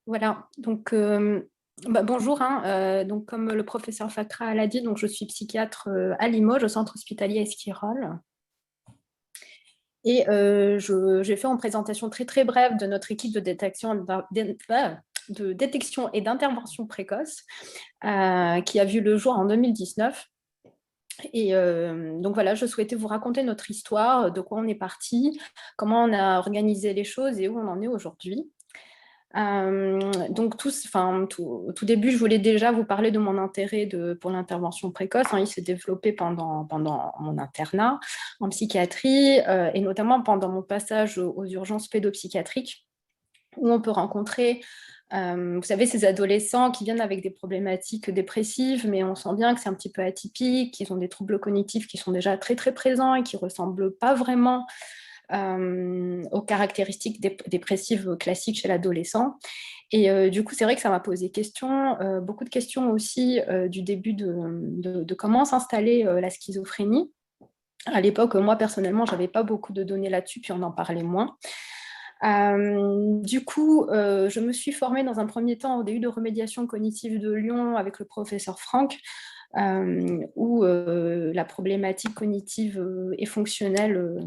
Voilà, donc bonjour, hein, donc comme le professeur Fakra l'a dit, donc je suis psychiatre à Limoges, au centre hospitalier Esquirol. Et j'ai fait une présentation très très brève de notre équipe de détection et d'intervention précoce qui a vu le jour en 2019. Et donc voilà, je souhaitais vous raconter notre histoire, de quoi on est parti, comment on a organisé les choses et où on en est aujourd'hui. Donc, au tout début, je voulais déjà vous parler de mon intérêt pour l'intervention précoce, hein. Il s'est développé pendant mon internat en psychiatrie et notamment pendant mon passage aux urgences pédopsychiatriques où on peut rencontrer, vous savez, ces adolescents qui viennent avec des problématiques dépressives, mais on sent bien que c'est un petit peu atypique, qu'ils ont des troubles cognitifs qui sont déjà très très présents et qui ne ressemblent pas vraiment aux caractéristiques dépressives classiques chez l'adolescent. Et du coup, c'est vrai que ça m'a posé question, beaucoup de questions aussi du début de comment s'installer la schizophrénie. À l'époque, moi, personnellement, je n'avais pas beaucoup de données là-dessus, puis on en parlait moins. Du coup, je me suis formée dans un premier temps au DU de remédiation cognitive de Lyon avec le professeur Franck, où la problématique cognitive et fonctionnelle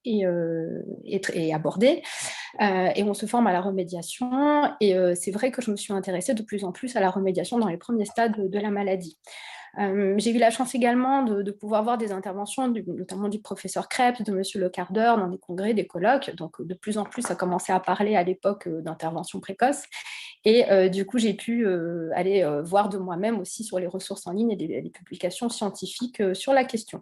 est abordée. Et on se forme à la remédiation. Et c'est vrai que je me suis intéressée de plus en plus à la remédiation dans les premiers stades de la maladie. J'ai eu la chance également de pouvoir voir des interventions, notamment du professeur Krebs, de monsieur Le Cardeur, dans des congrès, des colloques. Donc, de plus en plus, ça commençait à parler à l'époque d'intervention précoce. Et du coup, j'ai pu aller voir de moi-même aussi sur les ressources en ligne et des publications scientifiques sur la question.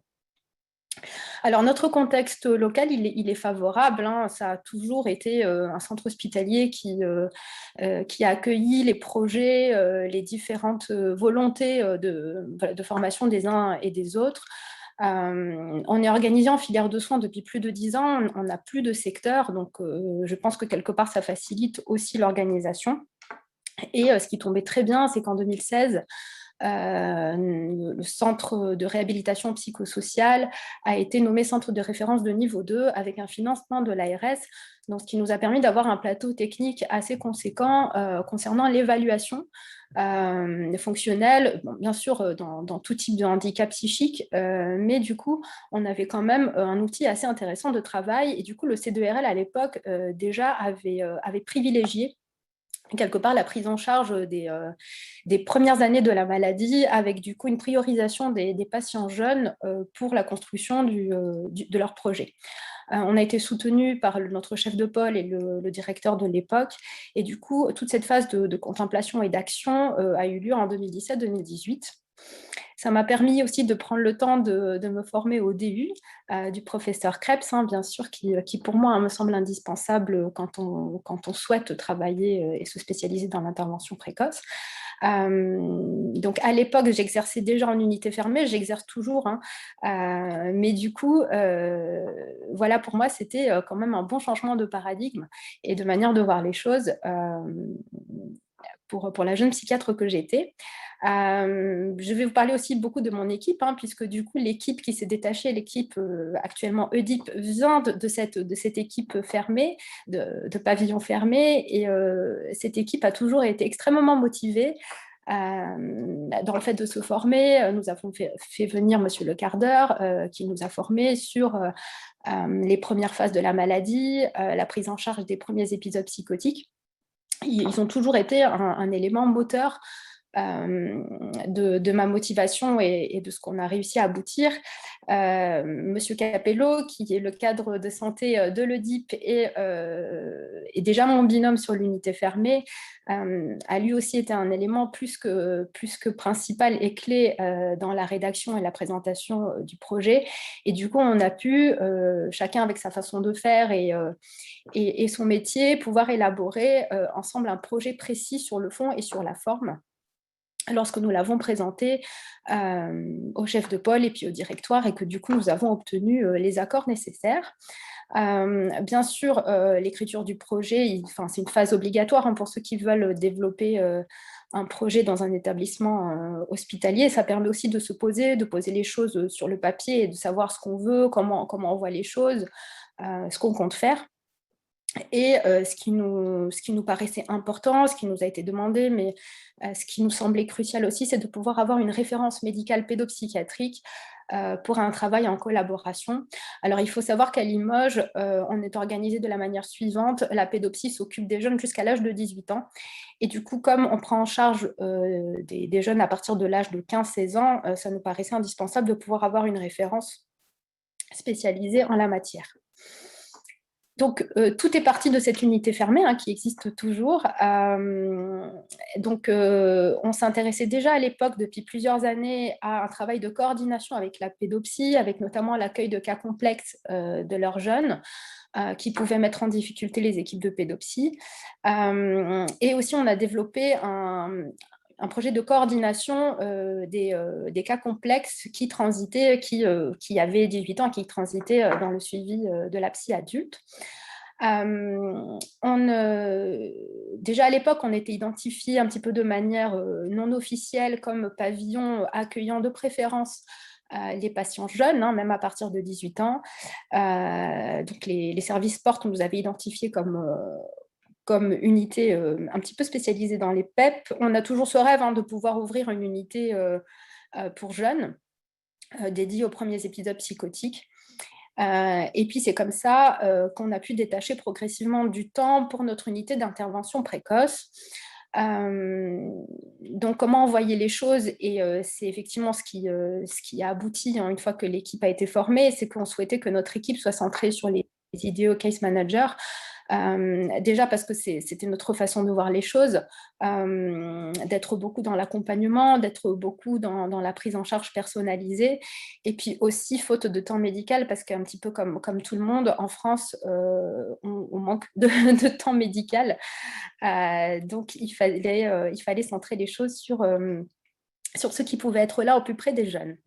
Alors, notre contexte local, il est favorable, hein. Ça a toujours été un centre hospitalier qui a accueilli les projets, les différentes volontés de formation des uns et des autres. On est organisé en filière de soins depuis plus de 10 ans. On n'a plus de secteur, donc je pense que quelque part, ça facilite aussi l'organisation. Et ce qui tombait très bien, c'est qu'en 2016, le centre de réhabilitation psychosociale a été nommé centre de référence de niveau 2 avec un financement de l'ARS, donc ce qui nous a permis d'avoir un plateau technique assez conséquent concernant l'évaluation fonctionnelle, bon, bien sûr dans tout type de handicap psychique, mais du coup, on avait quand même un outil assez intéressant de travail, et du coup, le C2RL à l'époque déjà avait privilégié quelque part la prise en charge des premières années de la maladie, avec du coup une priorisation des patients jeunes pour la construction de leur projet. On a été soutenu par notre chef de pôle et le directeur de l'époque, et du coup toute cette phase de contemplation et d'action a eu lieu en 2017-2018. Ça m'a permis aussi de prendre le temps de me former au DU du professeur Krebs, hein, bien sûr, qui pour moi me semble indispensable quand on souhaite travailler et se spécialiser dans l'intervention précoce. Donc à l'époque, j'exerçais déjà en unité fermée, j'exerce toujours, hein, mais du coup, voilà, pour moi, c'était quand même un bon changement de paradigme et de manière de voir les choses pour la jeune psychiatre que j'étais. Je vais vous parler aussi beaucoup de mon équipe, hein, puisque du coup, l'équipe qui s'est détachée, l'équipe actuellement EDIP, vient de cette équipe fermée, de pavillon fermé. Et cette équipe a toujours été extrêmement motivée dans le fait de se former. Nous avons fait venir Monsieur Le Cardeur, qui nous a formés sur les premières phases de la maladie, la prise en charge des premiers épisodes psychotiques. Ils ont toujours été un élément moteur de ma motivation et de ce qu'on a réussi à aboutir. Monsieur Capello, qui est le cadre de santé de l'EDIP et déjà mon binôme sur l'unité fermée, a lui aussi été un élément plus que principal et clé dans la rédaction et la présentation du projet. Et du coup, on a pu, chacun avec sa façon de faire et son métier, pouvoir élaborer ensemble un projet précis sur le fond et sur la forme lorsque nous l'avons présenté au chef de pôle et puis au directoire, et que du coup nous avons obtenu les accords nécessaires. Bien sûr, l'écriture du projet, c'est une phase obligatoire, hein, pour ceux qui veulent développer un projet dans un établissement hospitalier. Ça permet aussi de poser les choses sur le papier et de savoir ce qu'on veut, comment on voit les choses, ce qu'on compte faire. Et ce qui nous paraissait important, ce qui nous a été demandé, mais ce qui nous semblait crucial aussi, c'est de pouvoir avoir une référence médicale pédopsychiatrique pour un travail en collaboration. Alors, il faut savoir qu'à Limoges, on est organisé de la manière suivante. La pédopsie s'occupe des jeunes jusqu'à l'âge de 18 ans. Et du coup, comme on prend en charge des jeunes à partir de l'âge de 15-16 ans, ça nous paraissait indispensable de pouvoir avoir une référence spécialisée en la matière. Donc, tout est parti de cette unité fermée qui existe toujours. On s'intéressait déjà à l'époque, depuis plusieurs années, à un travail de coordination avec la pédopsie, avec notamment l'accueil de cas complexes de leurs jeunes qui pouvaient mettre en difficulté les équipes de pédopsie. Et aussi, on a développé un projet de coordination des cas complexes qui transitaient, qui avaient 18 ans, qui transitaient dans le suivi de la psy adulte. Déjà à l'époque, on était identifié un petit peu de manière non officielle comme pavillon accueillant de préférence les patients jeunes, même à partir de 18 ans. Donc les services portes, on nous avait identifiés comme unité un petit peu spécialisée dans les PEP. On a toujours ce rêve de pouvoir ouvrir une unité pour jeunes dédiée aux premiers épisodes psychotiques. Et puis, c'est comme ça qu'on a pu détacher progressivement du temps pour notre unité d'intervention précoce. Donc, comment envoyer les choses, et c'est effectivement ce qui a abouti une fois que l'équipe a été formée, c'est qu'on souhaitait que notre équipe soit centrée sur les idéaux case managers, déjà parce que c'était notre façon de voir les choses, d'être beaucoup dans l'accompagnement, d'être beaucoup dans la prise en charge personnalisée, et puis aussi faute de temps médical, parce qu'un petit peu comme tout le monde, en France, on manque de temps médical. Donc, il fallait centrer les choses sur ceux qui pouvaient être là au plus près des jeunes.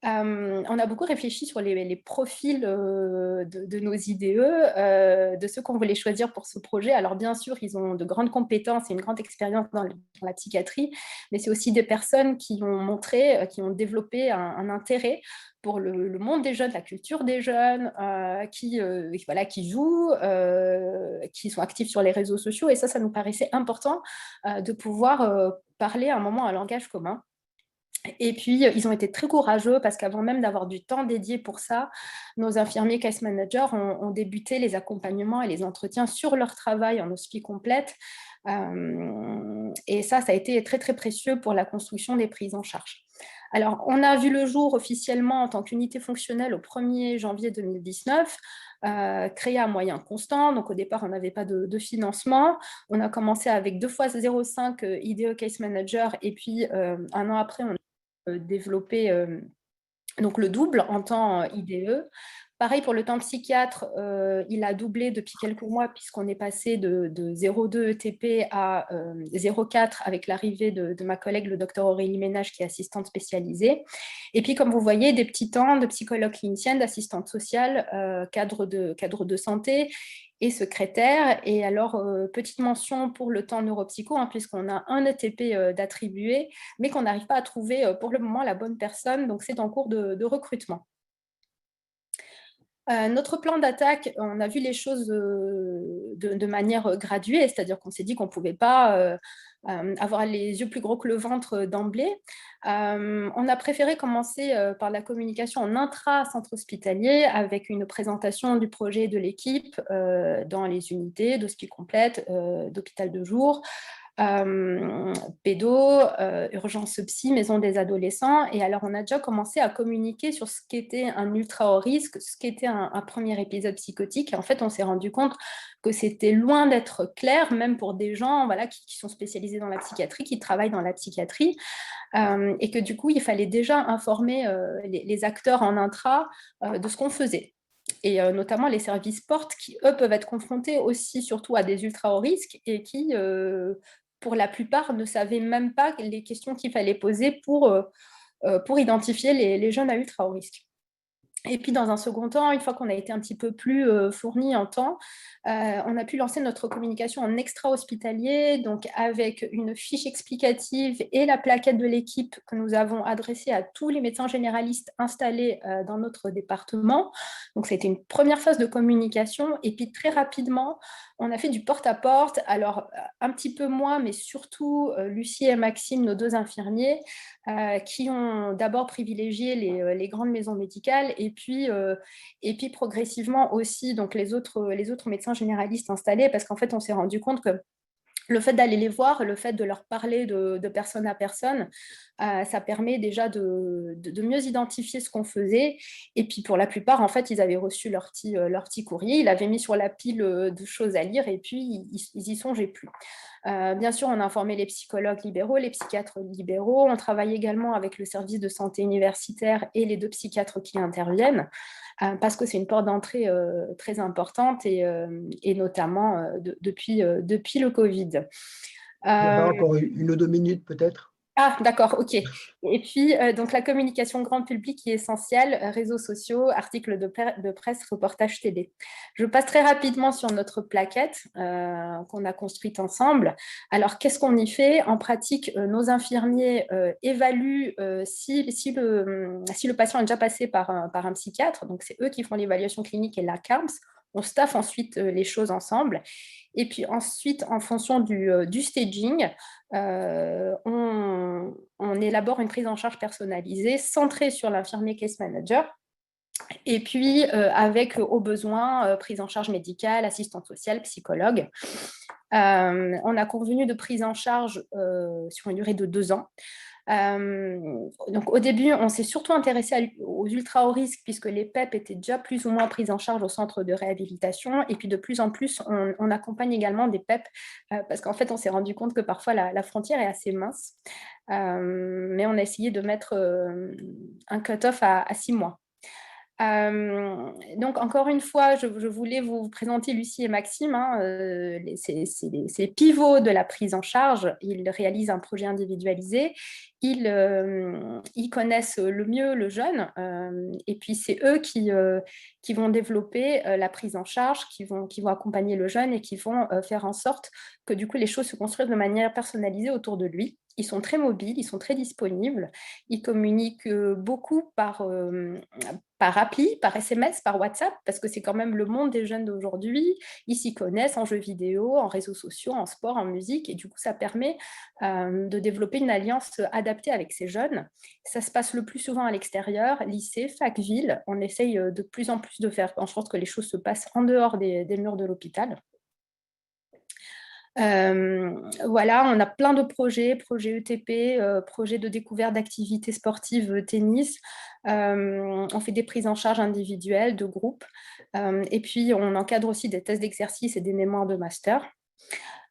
On a beaucoup réfléchi sur les profils de nos IDE, de ceux qu'on voulait choisir pour ce projet. Alors bien sûr, ils ont de grandes compétences et une grande expérience dans la psychiatrie, mais c'est aussi des personnes qui ont montré, qui ont développé un intérêt pour le monde des jeunes, la culture des jeunes, qui jouent, qui sont actifs sur les réseaux sociaux. Et ça nous paraissait important de pouvoir parler à un moment un langage commun. Et puis, ils ont été très courageux parce qu'avant même d'avoir du temps dédié pour ça, nos infirmiers case managers ont débuté les accompagnements et les entretiens sur leur travail en hospice complète. Et ça a été très, très précieux pour la construction des prises en charge. Alors, on a vu le jour officiellement en tant qu'unité fonctionnelle au 1er janvier 2019, créée à moyens constants. Donc, au départ, on n'avait pas de financement. On a commencé avec 2 fois 0,5 IDE Case Manager, et puis un an après, on a développé donc le double en temps IDE. Pareil pour le temps psychiatre, il a doublé depuis quelques mois, puisqu'on est passé de 0,2 ETP à 0,4 avec l'arrivée de ma collègue, le docteur Aurélie Ménage, qui est assistante spécialisée. Et puis, comme vous voyez, des petits temps de psychologue clinicienne, d'assistante sociale, cadre de santé et secrétaire. Et alors, petite mention pour le temps neuropsycho, puisqu'on a un ETP d'attribué, mais qu'on n'arrive pas à trouver pour le moment la bonne personne. Donc, c'est en cours de recrutement. Notre plan d'attaque, on a vu les choses de manière graduée, c'est-à-dire qu'on s'est dit qu'on ne pouvait pas avoir les yeux plus gros que le ventre d'emblée. On a préféré commencer par la communication en intra-centre hospitalier, avec une présentation du projet de l'équipe dans les unités d'hospice complète, d'hôpital de jour, pédo, urgence psy, maison des adolescents. Et alors, on a déjà commencé à communiquer sur ce qu'était un ultra haut risque, ce qu'était un premier épisode psychotique. Et en fait, on s'est rendu compte que c'était loin d'être clair, même pour des gens qui sont spécialisés dans la psychiatrie, qui travaillent dans la psychiatrie, et que du coup, il fallait déjà informer les acteurs en intra de ce qu'on faisait. Et notamment les services portes qui, eux, peuvent être confrontés aussi surtout à des ultra hauts risques, et qui, pour la plupart, ne savaient même pas les questions qu'il fallait poser pour identifier les jeunes à ultra haut risque. Et puis, dans un second temps, une fois qu'on a été un petit peu plus fourni en temps, on a pu lancer notre communication en extra-hospitalier, donc avec une fiche explicative et la plaquette de l'équipe que nous avons adressée à tous les médecins généralistes installés dans notre département. Donc, c'était une première phase de communication. Et puis, très rapidement, on a fait du porte-à-porte. Alors, un petit peu moins, mais surtout Lucie et Maxime, nos 2 infirmiers, qui ont d'abord privilégié les grandes maisons médicales et puis progressivement aussi donc les autres médecins généralistes installés, parce qu'en fait, on s'est rendu compte que le fait d'aller les voir, le fait de leur parler de personne à personne, ça permet déjà de mieux identifier ce qu'on faisait. Et puis pour la plupart, en fait, ils avaient reçu leur petit courrier, ils l'avaient mis sur la pile de choses à lire et puis ils y songeaient plus. Bien sûr, on a informé les psychologues libéraux, les psychiatres libéraux. On travaille également avec le service de santé universitaire et les 2 psychiatres qui interviennent, parce que c'est une porte d'entrée très importante et notamment depuis le Covid. Barbara, encore 1 ou 2 minutes peut-être? Ah, d'accord, ok. Et puis, donc la communication grand public qui est essentielle, réseaux sociaux, articles de presse, reportages télé. Je passe très rapidement sur notre plaquette qu'on a construite ensemble. Alors, qu'est-ce qu'on y fait? En pratique, nos infirmiers évaluent si le patient est déjà passé par un psychiatre. Donc, c'est eux qui font l'évaluation clinique et la CARMS. On staffe ensuite les choses ensemble. Et puis ensuite, en fonction du staging, on élabore une prise en charge personnalisée centrée sur l'infirmier case manager et puis avec au besoin prise en charge médicale, assistante sociale, psychologue. On a convenu de prise en charge sur une durée de 2 ans. Donc au début, on s'est surtout intéressé aux ultra hauts risques puisque les PEP étaient déjà plus ou moins prises en charge au centre de réhabilitation. Et puis de plus en plus, on accompagne également des PEP parce qu'en fait, on s'est rendu compte que parfois la frontière est assez mince. Mais on a essayé de mettre un cut-off à 6 mois. Donc, encore une fois, je voulais vous présenter Lucie et Maxime. Hein, c'est les pivots de la prise en charge. Ils réalisent un projet individualisé. Ils connaissent le mieux le jeune. Et puis, c'est eux qui vont développer la prise en charge, qui vont accompagner le jeune et qui vont faire en sorte que, du coup, les choses se construisent de manière personnalisée autour de lui. Ils sont très mobiles, ils sont très disponibles. Ils communiquent beaucoup par appli, par SMS, par WhatsApp, parce que c'est quand même le monde des jeunes d'aujourd'hui. Ils s'y connaissent en jeux vidéo, en réseaux sociaux, en sport, en musique, et du coup, ça permet de développer une alliance adaptée avec ces jeunes. Ça se passe le plus souvent à l'extérieur, lycée, fac, ville. On essaye de plus en plus de faire en sorte que les choses se passent en dehors des murs de l'hôpital. Voilà, on a plein de projets ETP, projets de découverte d'activités sportives, tennis. On fait des prises en charge individuelles, de groupe. Et puis, on encadre aussi des tests d'exercice et des mémoires de master.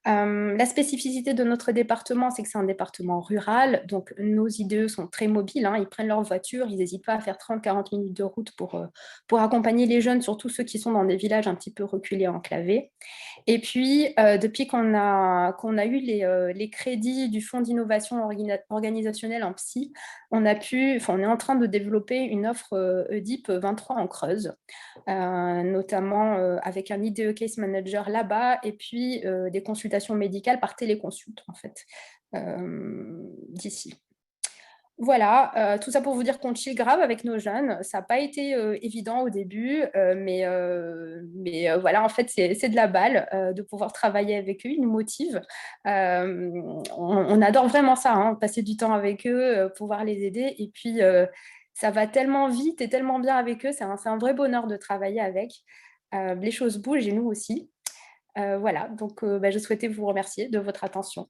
La spécificité de notre département, c'est que c'est un département rural, donc nos IDE sont très mobiles, hein, ils prennent leur voiture, ils n'hésitent pas à faire 30-40 minutes de route pour accompagner les jeunes, surtout ceux qui sont dans des villages un petit peu reculés, enclavés. Et puis, depuis qu'on a eu les crédits du Fonds d'innovation organisationnelle en psy, on est en train de développer une offre EDIP 23 en Creuse, notamment avec un IDE Case Manager là-bas et puis des consultations médicales par téléconsulte, en fait, d'ici. Voilà, tout ça pour vous dire qu'on chill grave avec nos jeunes. Ça n'a pas été évident au début, mais voilà, en fait, c'est de la balle de pouvoir travailler avec eux. Ils nous motivent. On adore vraiment ça, hein, passer du temps avec eux, pouvoir les aider. Et puis, ça va tellement vite et tellement bien avec eux. C'est un vrai bonheur de travailler avec. Les choses bougent et nous aussi. Voilà, donc je souhaitais vous remercier de votre attention.